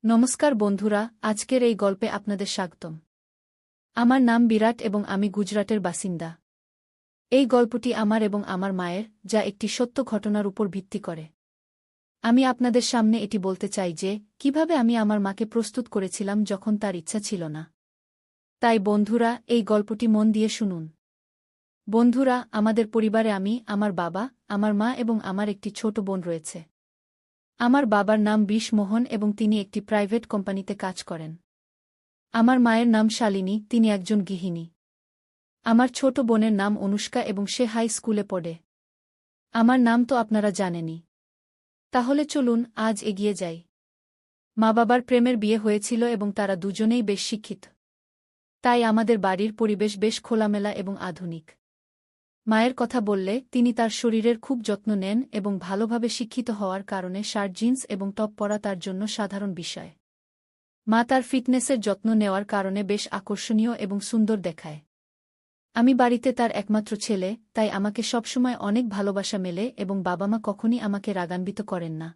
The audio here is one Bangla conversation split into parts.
নমস্কার বন্ধুরা, আজকের এই গল্পে আপনাদের স্বাগতম। আমার নাম বিরাট এবং আমি গুজরাটের বাসিন্দা। এই গল্পটি আমার এবং আমার মায়ের, যা একটি সত্য ঘটনার উপর ভিত্তি করে। আমি আপনাদের সামনে এটি বলতে চাই যে কিভাবে আমি আমার মাকে প্রস্তুত করেছিলাম যখন তার ইচ্ছা ছিল না। তাই বন্ধুরা, এই গল্পটি মন দিয়ে শুনুন। বন্ধুরা, আমাদের পরিবারে আমি, আমার বাবা, আমার মা এবং আমার একটি ছোট বোন রয়েছে। আমার বাবার নাম মোহন এবং তিনি একটি প্রাইভেট কোম্পানিতে কাজ করেন। আমার মায়ের নাম শালিনী, তিনি একজন গৃহিণী। আমার ছোট বোনের নাম অনুষ্কা এবং সে হাই স্কুলে পড়ে। আমার নাম তো আপনারা জানেনই। তাহলে চলুন আজ এগিয়ে যাই। মা বাবার প্রেমের বিয়ে হয়েছিল এবং তারা দুজনেই বেশ শিক্ষিত। তাই আমাদের বাড়ির পরিবেশ বেশ খোলামেলা এবং আধুনিক। মায়ের কথা বললে তিনি তার শরীরের খুব যত্ন নেন এবং ভালোভাবে শিক্ষিত হওয়ার কারণে শার্ট জিন্স এবং টপ পরা তার জন্য সাধারণ বিষয়। মা তার ফিটনেসের যত্ন নেওয়ার কারণে বেশ আকর্ষণীয় এবং সুন্দর দেখায়। আমি বাড়িতে তার একমাত্র ছেলে, তাই আমাকে সবসময় অনেক ভালোবাসা মেলে এবং বাবা মা কখনই আমাকে রাগান্বিত করেন না।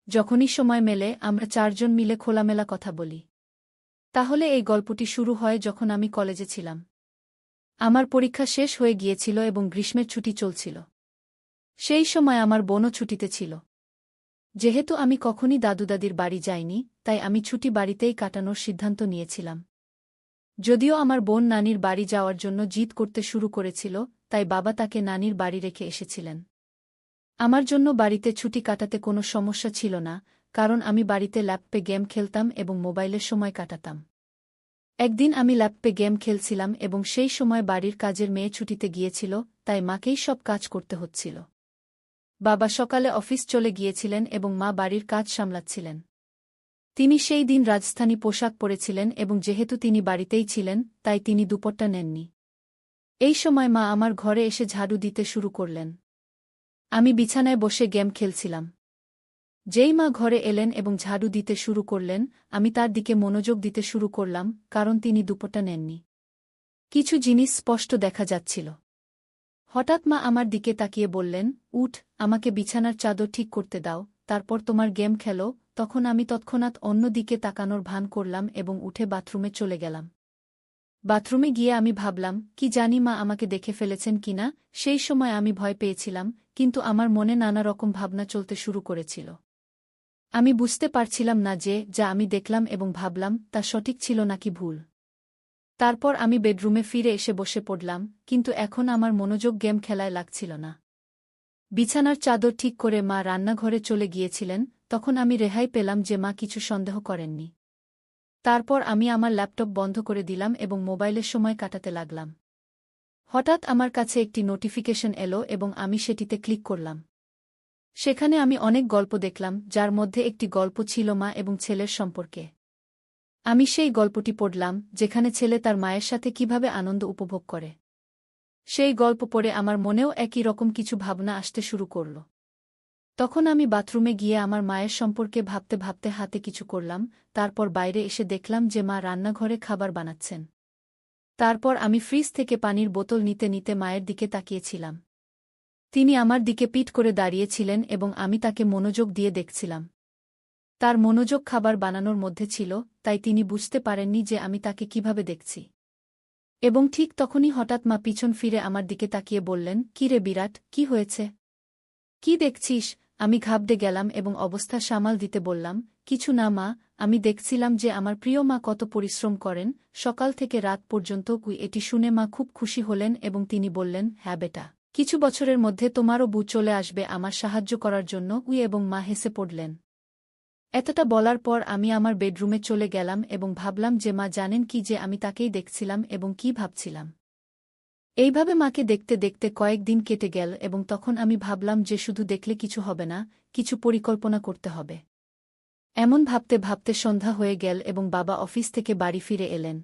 যখনই সময় মেলে আমরা চারজন মিলে খোলামেলা কথা বলি। তাহলে এই গল্পটি শুরু হয় যখন আমি কলেজে ছিলাম। আমার পরীক্ষা শেষ হয়ে গিয়েছিল এবং গ্রীষ্মের ছুটি চলছিল। সেই সময় আমার বোনও ছুটিতে ছিল। যেহেতু আমি কখনই দাদু দাদির বাড়ি যাইনি, তাই আমি ছুটি বাড়িতেই কাটানোর সিদ্ধান্ত নিয়েছিলাম। যদিও আমার বোন নানির বাড়ি যাওয়ার জন্য জিদ করতে শুরু করেছিল, তাই বাবা তাকে নানির বাড়ি রেখে এসেছিলেন। আমার জন্য বাড়িতে ছুটি কাটাতে কোনো সমস্যা ছিল না, কারণ আমি বাড়িতে ল্যাপটপে গেম খেলতাম এবং মোবাইলের সময় কাটাতাম। একদিন আমি ল্যাপটপে গেম খেলছিলাম এবং সেই সময় বাড়ির কাজের মেয়ে ছুটিতে গিয়েছিল, তাই মাকেই সব কাজ করতে হচ্ছিল। বাবা সকালে অফিস চলে গিয়েছিলেন এবং মা বাড়ির কাজ সামলাচ্ছিলেন। তিনি সেই দিন রাজস্থানী পোশাক পরেছিলেন এবং যেহেতু তিনি বাড়িতেই ছিলেন, তাই তিনি দুপুরটা নেননি। এই সময় মা আমার ঘরে এসে ঝাড়ু দিতে শুরু করলেন। আমি বিছানায় বসে গেম খেলছিলাম। যেই মা ঘরে এলেন এবং ঝাড়ু দিতে শুরু করলেন, আমি তার দিকে মনোযোগ দিতে শুরু করলাম, কারণ তিনি দুপুরটা নেননি। কিছু জিনিস স্পষ্ট দেখা যাচ্ছিল। হঠাৎ মা আমার দিকে তাকিয়ে বললেন, উঠ, আমাকে বিছানার চাদর ঠিক করতে দাও, তারপর তোমার গেম খেলো। তখন আমি তৎক্ষণাৎ অন্য দিকে তাকানোর ভান করলাম এবং উঠে বাথরুমে চলে গেলাম। বাথরুমে গিয়ে আমি ভাবলাম, কি জানি মা আমাকে দেখে ফেলেছেন কিনা। সেই সময় আমি ভয় পেয়েছিলাম, কিন্তু আমার মনে নানা রকম ভাবনা চলতে শুরু করেছিল। আমি বুঝতে পারছিলাম না যে যা আমি দেখলাম এবং ভাবলাম তা সঠিক ছিল নাকি ভুল। তারপর আমি বেডরুমে ফিরে এসে বসে পড়লাম, কিন্তু এখন আমার মনোযোগ গেম খেলায় লাগছিল না। বিছানার চাদর ঠিক করে মা রান্নাঘরে চলে গিয়েছিলেন, তখন আমি রেহাই পেলাম যে মা কিছু সন্দেহ করেননি। তারপর আমি আমার ল্যাপটপ বন্ধ করে দিলাম এবং মোবাইলের সময় কাটাতে লাগলাম। হঠাৎ আমার কাছে একটি নোটিফিকেশন এলো এবং আমি সেটিতে ক্লিক করলাম। সেখানে আমি অনেক গল্প দেখলাম, যার মধ্যে একটি গল্প ছিল মা এবং ছেলের সম্পর্কে। আমি সেই গল্পটি পড়লাম, যেখানে ছেলে তার মায়ের সাথে কিভাবে আনন্দ উপভোগ করে। সেই গল্প পড়ে আমার মনেও একই রকম কিছু ভাবনা আসতে শুরু করল। তখন আমি বাথরুমে গিয়ে আমার মায়ের সম্পর্কে ভাবতে ভাবতে হাতে কিছু করলাম, তারপর বাইরে এসে দেখলাম যে মা রান্নাঘরে খাবার বানাচ্ছেন। তারপর আমি ফ্রিজ থেকে পানির বোতল নিতে নিতে মায়ের দিকে তাকিয়েছিলাম। তিনি আমার দিকে পিঠ করে দাঁড়িয়েছিলেন এবং আমি তাকে মনোযোগ দিয়ে দেখছিলাম। তার মনোযোগ খাবার বানানোর মধ্যে ছিল, তাই তিনি বুঝতে পারেননি যে আমি তাকে কিভাবে দেখছি। এবং ঠিক তখনই হঠাৎ মা পিছন ফিরে আমার দিকে তাকিয়ে বললেন, কি রে বিরাট, কি হয়েছে? কি দেখছিস? আমি ঘাবড়ে গেলাম এবং অবস্থা সামাল দিতে বললাম, কিছু না মা, আমি দেখছিলাম যে আমার প্রিয় মা কত পরিশ্রম করেন, সকাল থেকে রাত পর্যন্ত। এটি শুনে মা খুব খুশি হলেন এবং তিনি বললেন, হ্যাঁ বেটা, কিছু বছরের মধ্যে তোমারও বউ চলে আসবে আমার সাহায্য করার জন্য। এবং মা হেসে পড়লেন। এতটা বলার পর আমি আমার বেডরুমে চলে গেলাম এবং ভাবলাম যে মা জানেন কি যে আমি তাকেই দেখছিলাম এবং কি ভাবছিলাম। এইভাবে মাকে দেখতে দেখতে কয়েকদিন কেটে গেল এবং তখন আমি ভাবলাম যে শুধু দেখলে কিছু হবে না, কিছু পরিকল্পনা করতে হবে। এমন ভাবতে ভাবতে সন্ধ্যা হয়ে গেল এবং বাবা অফিস থেকে বাড়ি ফিরে এলেন।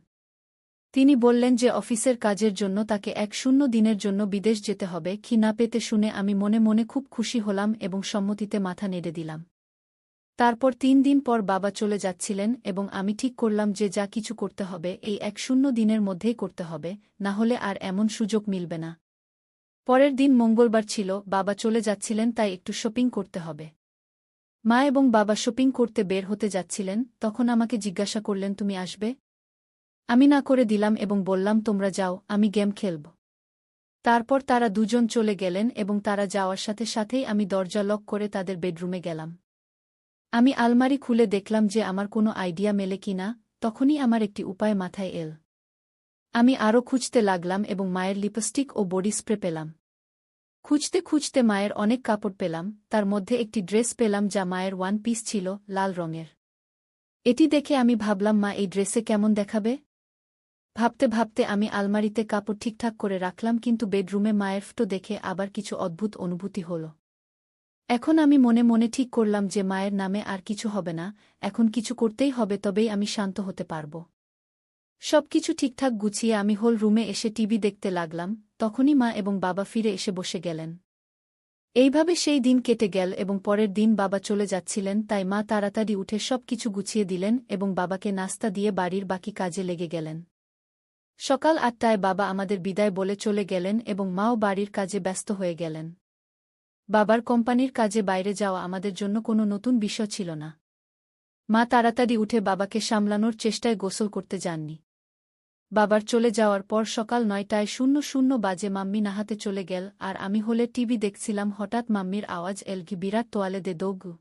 তিনি বললেন যে অফিসের কাজের জন্য তাকে 1 দিনের জন্য বিদেশ যেতে হবে। কি না পেতে শুনে আমি মনে মনে খুব খুশি হলাম এবং সম্মতিতে মাথা নেড়ে দিলাম। তারপর 3 দিন পর বাবা চলে যাচ্ছিলেন এবং আমি ঠিক করলাম যে যা কিছু করতে হবে এই 1 দিনের মধ্যেই করতে হবে, না হলে আর এমন সুযোগ মিলবে না। পরের দিন মঙ্গলবার ছিল, বাবা চলে যাচ্ছিলেন, তাই একটু শপিং করতে হবে। মা এবং বাবা শপিং করতে বের হতে যাচ্ছিলেন, তখন আমাকে জিজ্ঞাসা করলেন তুমি আসবে? আমি না করে দিলাম এবং বললাম তোমরা যাও, আমি গেম খেলব। তারপর তারা দুজন চলে গেলেন এবং তারা যাওয়ার সাথে সাথেই আমি দরজা লক করে তাদের বেডরুমে গেলাম। আমি আলমারি খুলে দেখলাম যে আমার কোনো আইডিয়া মেলে কিনা, তখনই আমার একটি উপায় মাথায় এল। আমি আরও খুঁজতে লাগলাম এবং মায়ের লিপস্টিক ও বডি স্প্রে পেলাম। খুঁজতে খুঁজতে মায়ের অনেক কাপড় পেলাম, তার মধ্যে একটি ড্রেস পেলাম যা মায়ের ওয়ান পিস ছিল, লাল রঙের। এটি দেখে আমি ভাবলাম মা এই ড্রেসে কেমন দেখাবে। ভাবতে ভাবতে আমি আলমারিতে কাপড় ঠিকঠাক করে রাখলাম, কিন্তু বেডরুমে মায়ের ফটো দেখে আবার কিছু অদ্ভুত অনুভূতি হল। এখন আমি মনে মনে ঠিক করলাম যে মায়ের নামে আর কিছু হবে না, এখন কিছু করতেই হবে, তবেই আমি শান্ত হতে পারব। সবকিছু ঠিকঠাক গুছিয়ে আমি হোল রুমে এসে টিভি দেখতে লাগলাম, তখনই মা এবং বাবা ফিরে এসে বসে গেলেন। এইভাবে সেই দিন কেটে গেল এবং পরের দিন বাবা চলে যাচ্ছিলেন, তাই মা তাড়াতাড়ি উঠে সবকিছু গুছিয়ে দিলেন এবং বাবাকে নাস্তা দিয়ে বাড়ির বাকি কাজে লেগে গেলেন। সকাল ৮টায় বাবা আমাদের বিদায় বলে চলে গেলেন এবং মাও বাড়ির কাজে ব্যস্ত হয়ে গেলেন। বাবার কোম্পানির কাজে বাইরে যাওয়া আমাদের জন্য কোনো নতুন বিষয় ছিল না। মা তাড়াতাড়ি উঠে বাবাকে সামলানোর চেষ্টায় গোসল করতে যাননি। বাবার চলে যাওয়ার পর সকাল ৯:০০ বাজে মাম্মি নাহাতে চলে গেল আর আমি হলে টিভি দেখছিলাম। হঠাৎ মাম্মির আওয়াজ এল, কি বিরাট তোয়ালে দে দোগু।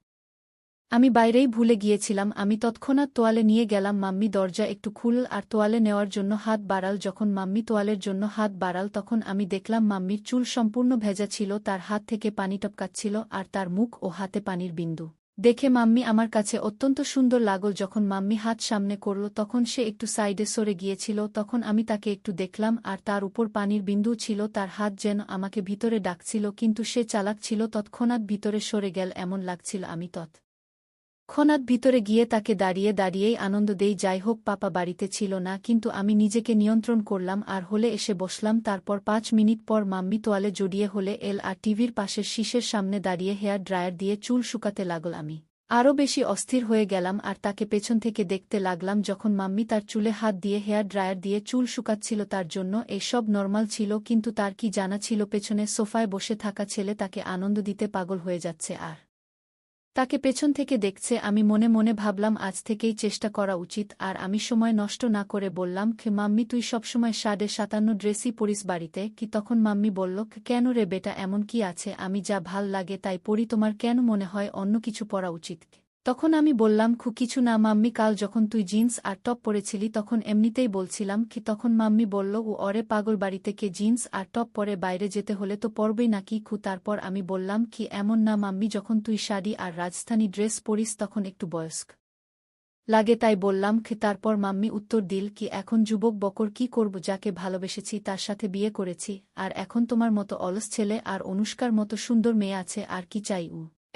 আমি বাইরেই ভুলে গিয়েছিলাম। আমি তৎক্ষণাৎ তোয়ালে নিয়ে গেলাম। মাম্মি দরজা একটু খুলল আর তোয়ালে নেওয়ার জন্য হাত বাড়াল। যখন মাম্মি তোয়ালের জন্য হাত বাড়াল তখন আমি দেখলাম মাম্মির চুল সম্পূর্ণ ভেজা ছিল, তার হাত থেকে পানি টপকাচ্ছিল আর তার মুখ ও হাতে পানির বিন্দু দেখে মাম্মি আমার কাছে অত্যন্ত সুন্দর লাগল। যখন মাম্মি হাত সামনে করল তখন সে একটু সাইডে সরে গিয়েছিল, তখন আমি তাকে একটু দেখলাম আর তার উপর পানির বিন্দু ছিল। তার হাত যেন আমাকে ভিতরে ডাকছিল, কিন্তু সে চালাক ছিল, তৎক্ষণাৎ ভিতরে সরে গেল এমন লাগছিল। আমি ক্ষণাৎ ভিতরে গিয়ে তাকে দাঁড়িয়ে দাঁড়িয়েই আনন্দ দেই। যাই হোক, পাপা বাড়িতে ছিল না, কিন্তু আমি নিজেকে নিয়ন্ত্রণ করলাম আর হলে এসে বসলাম। তারপর ৫ মিনিট পর মাম্মি তোয়ালে জড়িয়ে হলে এল আর টিভির পাশের শীষের সামনে দাঁড়িয়ে হেয়ার ড্রায়ার দিয়ে চুল শুকাতে লাগল। আমি আরও বেশি অস্থির হয়ে গেলাম আর তাকে পেছন থেকে দেখতে লাগলাম। যখন মাম্মি তার চুলে হাত দিয়ে হেয়ার ড্রায়ার দিয়ে চুল শুকাচ্ছিল তার জন্য এসব নর্মাল ছিল, কিন্তু তার কি জানা ছিল পেছনে সোফায় বসে থাকা ছেলে তাকে আনন্দ দিতে পাগল হয়ে যাচ্ছে আর তাকে পেছন থেকে দেখছে। আমি মনে মনে ভাবলাম আজ থেকেই চেষ্টা করা উচিত। আর আমি সময় নষ্ট না করে বললাম, মাম্মি তুই সবসময় ৫৭ ড্রেসই পরিস বাড়িতে কি? তখন মাম্মি বলল, কেন রে বেটা, এমন কি আছে? আমি যা ভাল লাগে তাই পরি, তোমার কেন মনে হয় অন্য কিছু পরা উচিত? তখন আমি বললাম, কিছু না মাম্মি, কাল যখন তুই জিন্স আর টপ পরেছিলি তখন এমনিতেই বলছিলাম কি? তখন মাম্মি বলল, ও অরে পাগল, বাড়িতে কে জিন্স আর টপ পরে বাইরে যেতে হলে তো পরবেই নাকি? তারপর আমি বললাম, কি এমন না মাম্মি, যখন তুই শাড়ি আর রাজস্থানী ড্রেস পরিস তখন একটু বয়স্ক লাগে তাই বললাম। তারপর মাম্মি উত্তর দিল, কি এখন যুবক বকর কি করব? যাকে ভালোবেসেছি তার সাথে বিয়ে করেছি, আর এখন তোমার মতো অলস ছেলে আর অনুষ্কার মতো সুন্দর মেয়ে আছে, আর কি চাই?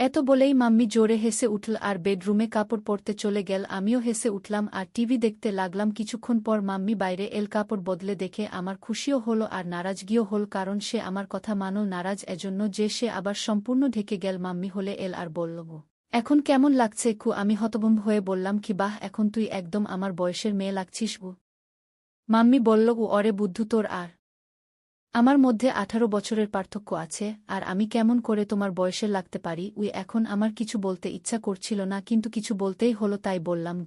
এত বলেই মাম্মি জোরে হেসে উঠল আর বেডরুমে কাপড় পরতে চলে গেল। আমিও হেসে উঠলাম আর টিভি দেখতে লাগলাম। কিছুক্ষণ পর মাম্মি বাইরে এল। কাপড় বদলে দেখে আমার খুশিও হলো আর নারাজগিও হল, কারণ সে আমার কথা মানল। নারাজ এজন্য যে সে আবার সম্পূর্ণ ঢেকে গেল। মাম্মি হলে এল আর বলল, এখন কেমন লাগছে? আমি হতভম্ব হয়ে বললাম, কি বাহ, এখন তুই একদম আমার বয়সের মেয়ে লাগছিস। মাম্মি বলল, অরে বুদ্ধু, তোর আর আমার মধ্যে ১৮ বছরের পার্থক্য আছে, আর আমি কেমন করে তোমার বয়সের লাগতে পারি? এখন আমার কিছু বলতে ইচ্ছা করছিল না, কিন্তু কিছু বলতেই হলো, তাই বললাম,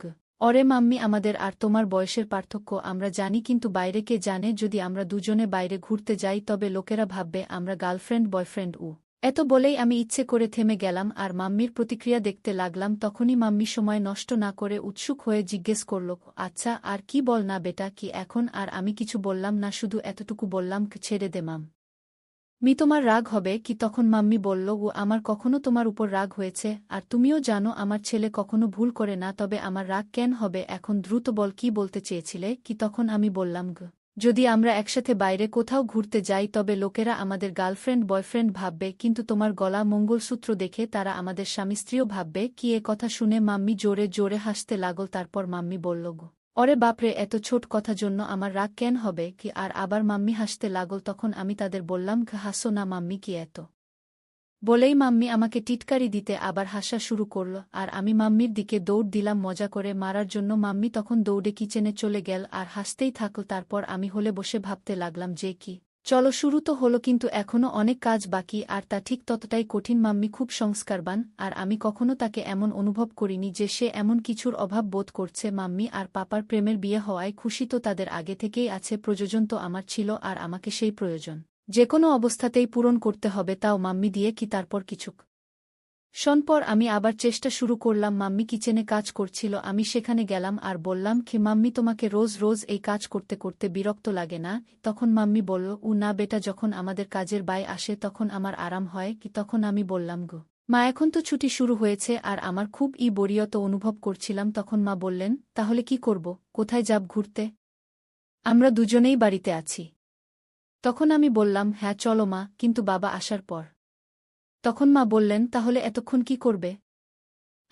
অরে মাম্মি, আমাদের আর তোমার বয়সের পার্থক্য আমরা জানি, কিন্তু বাইরে কে জানে? যদি আমরা দুজনে বাইরে ঘুরতে যাই তবে লোকেরা ভাববে আমরা গার্লফ্রেন্ড বয়ফ্রেন্ড। এত বলেই আমি ইচ্ছে করে থেমে গেলাম আর মাম্মির প্রতিক্রিয়া দেখতে লাগলাম। তখনই মাম্মি সময় নষ্ট না করে উৎসুক হয়ে জিজ্ঞেস করল, আচ্ছা আর কি বল না বেটা, কি এখন? আর আমি কিছু বললাম না, শুধু এতটুকু বললাম, ছেড়ে দে মাম্মি, তোমার রাগ হবে কি? তখন মাম্মি বলল, আমার কখনো তোমার উপর রাগ হয়েছে? আর তুমিও জানো আমার ছেলে কখনো ভুল করে না, তবে আমার রাগ কেন হবে? এখন দ্রুত বল, কি বলতে চেয়েছিলে কি? তখন আমি বললাম, যদি আমরা একসাথে বাইরে কোথাও ঘুরতে যাই তবে লোকেরা আমাদের গার্লফ্রেন্ড বয়ফ্রেন্ড ভাববে, কিন্তু তোমার গলা মঙ্গলসূত্র দেখে তারা আমাদের স্বামী স্ত্রীও ভাববে। কি? এ কথা শুনে মাম্মি জোরে জোরে হাসতে লাগল। তারপর মাম্মি বলল, অরে বাপরে, এত ছোট কথা জন্য আমার রাগ কেন হবে কি? আর আবার মাম্মি হাসতে লাগল। তখন আমি তাদের বললাম, হাসো না মাম্মি, কি এত? বলেই মাম্মি আমাকে টিটকারি দিতে আবার হাসা শুরু করল আর আমি মাম্মির দিকে দৌড় দিলাম মজা করে মারার জন্য। মাম্মি তখন দৌড়ে কিচেনে চলে গেল আর হাসতেই থাকল। তারপর আমি হলে বসে ভাবতে লাগলাম যে কি চলো, শুরু তো হলো, কিন্তু এখনও অনেক কাজ বাকি, আর তা ঠিক ততটাই কঠিন। মাম্মি খুব সংস্কারবান, আর আমি কখনো তাকে এমন অনুভব করিনি যে সে এমন কিছুর অভাব বোধ করছে। মাম্মি আর পাপার প্রেমের বিয়ে হওয়ায় খুশি তো তাদের আগে থেকেই আছে, প্রয়োজন তো আমার ছিল, আর আমাকে সেই প্রয়োজন যেকোনো অবস্থাতেই পূরণ করতে হবে, তাও মাম্মি দিয়ে কি। তারপর কিছুক শোন পর আমি আবার চেষ্টা শুরু করলাম। মাম্মি কিচেনে কাজ করছিল, আমি সেখানে গেলাম আর বললাম, কি মাম্মি, তোমাকে রোজ রোজ এই কাজ করতে করতে বিরক্ত লাগে না? তখন মাম্মি বলল, না বেটা, যখন আমাদের কাজের বাই আসে তখন আমার আরাম হয়। কি তখন আমি বললাম, গো মা, এখন তো ছুটি শুরু হয়েছে আর আমার খুব বরিয়ত অনুভব করছিলাম। তখন মা বললেন, তাহলে কি করব, কোথায় যাব ঘুরতে? আমরা দুজনেই বাড়িতে আছি। তখন আমি বললাম, হ্যাঁ চলো মা, কিন্তু বাবা আসার পর। তখন মা বললেন, তাহলে এতক্ষণ কি করবে?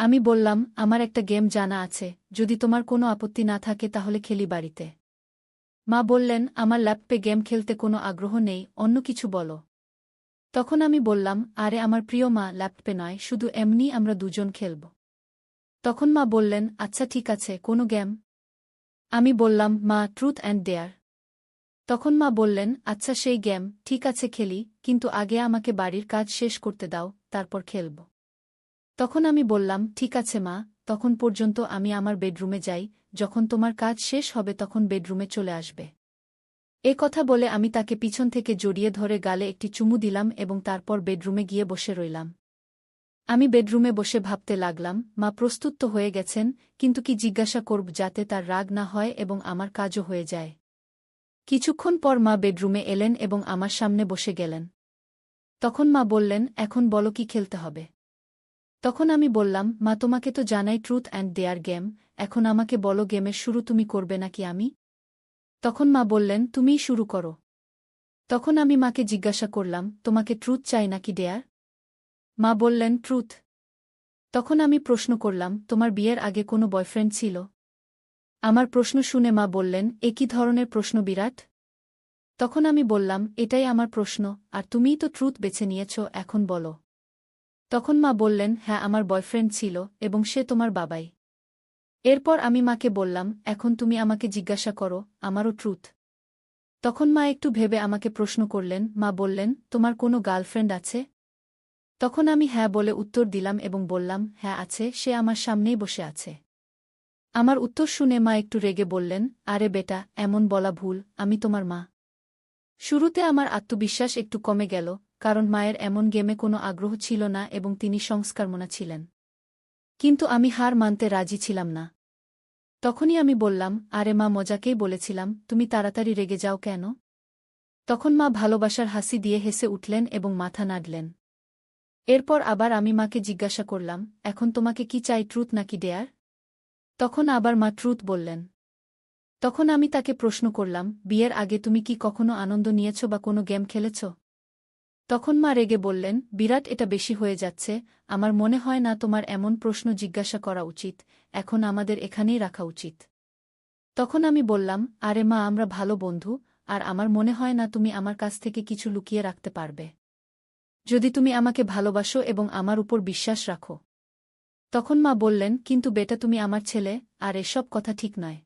আমি বললাম, আমার একটা গেম জানা আছে, যদি তোমার কোনো আপত্তি না থাকে তাহলে খেলি বাড়িতে। মা বললেন, আমার ল্যাপটপে গেম খেলতে কোনো আগ্রহ নেই, অন্য কিছু বলো। তখন আমি বললাম, আরে আমার প্রিয় মা, ল্যাপটপে নয়, শুধু এমনি আমরা দুজন খেলব। তখন মা বললেন, আচ্ছা ঠিক আছে, কোনো গেম? আমি বললাম, মা, ট্রুথ অ্যান্ড ডেয়ার। তখন মা বললেন, আচ্ছা সেই গেম, ঠিক আছে খেলি, কিন্তু আগে আমাকে বাড়ির কাজ শেষ করতে দাও, তারপর খেলব। তখন আমি বললাম, ঠিক আছে মা, তখন পর্যন্ত আমি আমার বেডরুমে যাই, যখন তোমার কাজ শেষ হবে তখন বেডরুমে চলে আসবে। এ কথা বলে আমি তাকে পিছন থেকে জড়িয়ে ধরে গালে একটি চুমু দিলাম এবং তারপর বেডরুমে গিয়ে বসে রইলাম। আমি বেডরুমে বসে ভাবতে লাগলাম, মা প্রস্তুত তো হয়ে গেছেন, কিন্তু কি জিজ্ঞাসা করব যাতে তার রাগ না হয় এবং আমার কাজও হয়ে যায়। কিছুক্ষণ পর মা বেডরুমে এলেন এবং আমার সামনে বসে গেলেন। তখন মা বললেন, এখন বলো কি খেলতে হবে? তখন আমি বললাম, মা, তোমাকে তো জানাই ট্রুথ অ্যান্ড ডেয়ার গেম, এখন আমাকে বলো গেমের শুরু তুমি করবে নাকি আমি? তখন মা বললেন, তুমিই শুরু করো। তখন আমি মাকে জিজ্ঞাসা করলাম, তোমাকে ট্রুথ চাই নাকি ডেয়ার? মা বললেন, ট্রুথ। তখন আমি প্রশ্ন করলাম, তোমার বিয়ের আগে কোনো বয়ফ্রেন্ড ছিল? আমার প্রশ্ন শুনে মা বললেন, এ কী ধরনের প্রশ্ন বিরাট? তখন আমি বললাম, এটাই আমার প্রশ্ন, আর তুমিই তো ট্রুথ বেছে নিয়েছ, এখন বলো। তখন মা বললেন, হ্যাঁ আমার বয়ফ্রেন্ড ছিল, এবং সে তোমার বাবাই। এরপর আমি মাকে বললাম, এখন তুমি আমাকে জিজ্ঞাসা করো, আমারও ট্রুথ। তখন মা একটু ভেবে আমাকে প্রশ্ন করলেন, মা বললেন, তোমার কোনো গার্লফ্রেন্ড আছে? তখন আমি হ্যাঁ বলে উত্তর দিলাম এবং বললাম, হ্যাঁ আছে, সে আমার সামনেই বসে আছে। আমার উত্তর শুনে মা একটু রেগে বললেন, আরে বেটা, এমন বলা ভুল, আমি তোমার মা। শুরুতে আমার আত্মবিশ্বাস একটু কমে গেল, কারণ মায়ের এমন গেমে কোনো আগ্রহ ছিল না এবং তিনি সংস্কারমনা ছিলেন। কিন্তু আমি হার মানতে রাজি ছিলাম না। তখনই আমি বললাম, আরে মা, মজাকেই বলেছিলাম, তুমি তাড়াতাড়ি রেগে যাও কেন? তখন মা ভালোবাসার হাসি দিয়ে হেসে উঠলেন এবং মাথা নাড়লেন। এরপর আবার আমি মাকে জিজ্ঞাসা করলাম, এখন তোমাকে কি চাই, ট্রুথ নাকি ডেয়ার? তখন আবার মা ট্রুথ বললেন। তখন আমি তাকে প্রশ্ন করলাম, বিয়ের আগে তুমি কি কখনো আনন্দ নিয়েছ বা কোনো গেম খেলেছ? তখন মা রেগে বললেন, বিরাট, এটা বেশি হয়ে যাচ্ছে, আমার মনে হয় না তোমার এমন প্রশ্ন জিজ্ঞাসা করা উচিত, এখন আমাদের এখানেই রাখা উচিত। তখন আমি বললাম, আরে মা, আমরা ভালো বন্ধু, আর আমার মনে হয় না তুমি আমার কাছ থেকে কিছু লুকিয়ে রাখতে পারবে, যদি তুমি আমাকে ভালোবাসো এবং আমার উপর বিশ্বাস রাখো। তখন মা বললেন, কিন্তু বেটা, তুমি আমার ছেলে, আর এসব কথা ঠিক নয়।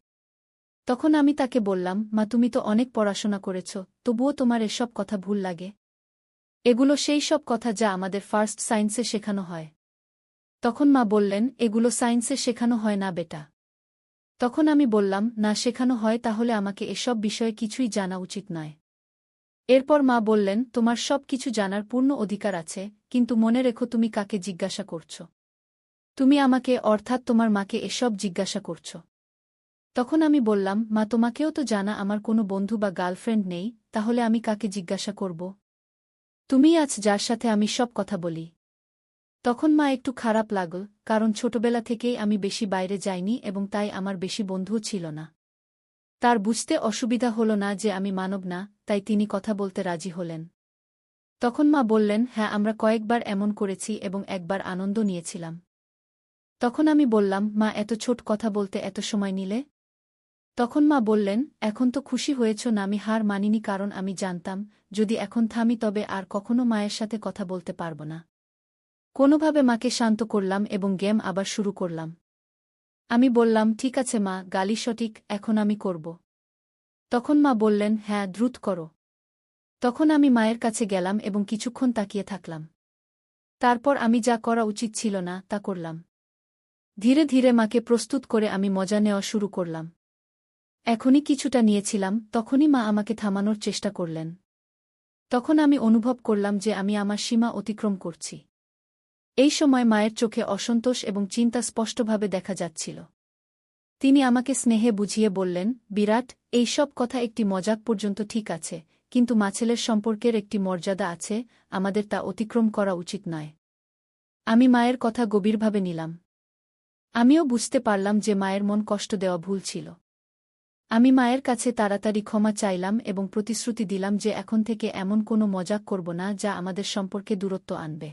তখন আমি তাকে বললাম, মা, তুমি তো অনেক পড়াশোনা করেছ, তবুও তোমার এসব কথা ভুল লাগে। এগুলো সেই সব কথা যা আমাদের ফার্স্ট সায়েন্সে শেখানো হয়। তখন মা বললেন, এগুলো সায়েন্সে শেখানো হয় না বেটা। তখন আমি বললাম, না শেখানো হয়, তাহলে আমাকে এসব বিষয়ে কিছুই জানা উচিত নয়। এরপর মা বললেন, তোমার সব কিছু জানার পূর্ণ অধিকার আছে, কিন্তু মনে রেখো তুমি কাকে জিজ্ঞাসা করছ। তুমি আমাকে, অর্থাৎ তোমার মাকে এসব জিজ্ঞাসা করছ। তখন আমি বললাম, মা, তোমাকেও তো জানা আমার কোনো বন্ধু বা গার্লফ্রেন্ড নেই, তাহলে আমি কাকে জিজ্ঞাসা করব? তুমিই আছ যার সাথে আমি সব কথা বলি। তখন মা একটু খারাপ লাগল, কারণ ছোটবেলা থেকেই আমি বেশি বাইরে যাইনি এবং তাই আমার বেশি বন্ধুও ছিল না। তার বুঝতে অসুবিধা হল না যে আমি মানব না, তাই তিনি কথা বলতে রাজি হলেন। তখন মা বললেন, হ্যাঁ আমরা কয়েকবার এমন করেছি এবং একবার আনন্দ নিয়েছিলাম। তখন আমি বললাম, মা, এত ছোট কথা বলতে এত সময় নিলে? তখন মা বললেন, এখন তো খুশি হয়েছ না? আমি হার মানিনি, কারণ আমি জানতাম, যদি এখন থামি তবে আর কখনো মায়ের সাথে কথা বলতে পারব না। কোনোভাবে মাকে শান্ত করলাম এবং গেম আবার শুরু করলাম। আমি বললাম, ঠিক আছে মা, গালি সঠিক, এখন আমি করব। তখন মা বললেন, হ্যাঁ দ্রুত করো। তখন আমি মায়ের কাছে গেলাম এবং কিছুক্ষণ তাকিয়ে থাকলাম। তারপর আমি যা করা উচিত ছিল না তা করলাম। ধীরে ধীরে মাকে প্রস্তুত করে আমি মজা নেওয়া শুরু করলাম। এখনই কিছুটা নিয়েছিলাম, তখনই মা আমাকে থামানোর চেষ্টা করলেন। তখন আমি অনুভব করলাম যে আমি আমার সীমা অতিক্রম করছি। এই সময় মায়ের চোখে অসন্তোষ এবং চিন্তা স্পষ্টভাবে দেখা যাচ্ছিল। তিনি আমাকে স্নেহে বুঝিয়ে বললেন, বিরাট, এই সব কথা একটি মজাক পর্যন্ত ঠিক আছে, কিন্তু মাছেলের সম্পর্কের একটি মর্যাদা আছে, আমাদের তা অতিক্রম করা উচিত নয়। আমি মায়ের কথা গভীরভাবে নিলাম। আমিও বুঝতে পারলাম যে মায়ের মন কষ্ট দেওয়া ভুল ছিল। আমি মায়ের কাছে তাড়াতাড়ি ক্ষমা চাইলাম এবং প্রতিশ্রুতি দিলাম যে এখন থেকে এমন কোনো মজাক করব না যা আমাদের সম্পর্কে দূরত্ব আনবে।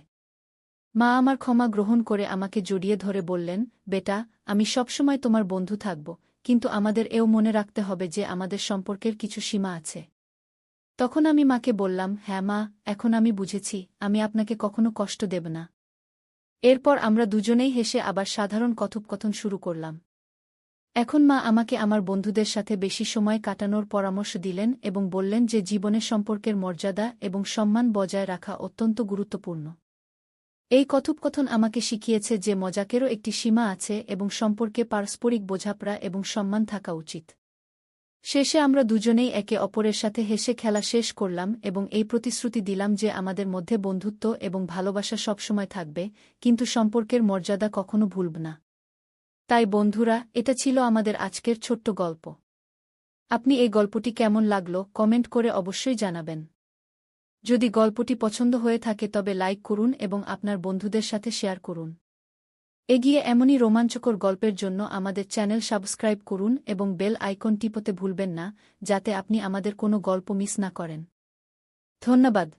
মা আমার ক্ষমা গ্রহণ করে আমাকে জড়িয়ে ধরে বললেন, বেটা, আমি সবসময় তোমার বন্ধু থাকব, কিন্তু আমাদের এও মনে রাখতে হবে যে আমাদের সম্পর্কের কিছু সীমা আছে। তখন আমি মাকে বললাম, হ্যাঁ মা, এখন আমি বুঝেছি, আমি আপনাকে কখনো কষ্ট দেব না। এরপর আমরা দুজনেই হেসে আবার সাধারণ কথোপকথন শুরু করলাম। এখন মা আমাকে আমার বন্ধুদের সাথে বেশি সময় কাটানোর পরামর্শ দিলেন এবং বললেন যে জীবনে সম্পর্কের মর্যাদা এবং সম্মান বজায় রাখা অত্যন্ত গুরুত্বপূর্ণ। এই কথোপকথন আমাকে শিখিয়েছে যে মজাকেরও একটি সীমা আছে এবং সম্পর্কে পারস্পরিক বোঝাপড়া এবং সম্মান থাকা উচিত। শেষে আমরা দুজনেই একে অপরের সাথে হেসে খেলা শেষ করলাম এবং এই প্রতিশ্রুতি দিলাম যে আমাদের মধ্যে বন্ধুত্ব এবং ভালোবাসা সবসময় থাকবে, কিন্তু সম্পর্কের মর্যাদা কখনো ভুলব না। তাই বন্ধুরা, এটা ছিল আমাদের আজকের ছোট্ট গল্প। আপনি এই গল্পটি কেমন লাগলো কমেন্ট করে অবশ্যই জানাবেন। যদি গল্পটি পছন্দ হয়ে থাকে তবে লাইক করুন এবং আপনার বন্ধুদের সাথে শেয়ার করুন। এগিয়ে এমনই রোমাঞ্চকর গল্পের জন্য আমাদের চ্যানেল সাবস্ক্রাইব করুন এবং বেল আইকন টিপতে ভুলবেন না, যাতে আপনি আমাদের কোনো গল্প মিস না করেন। ধন্যবাদ।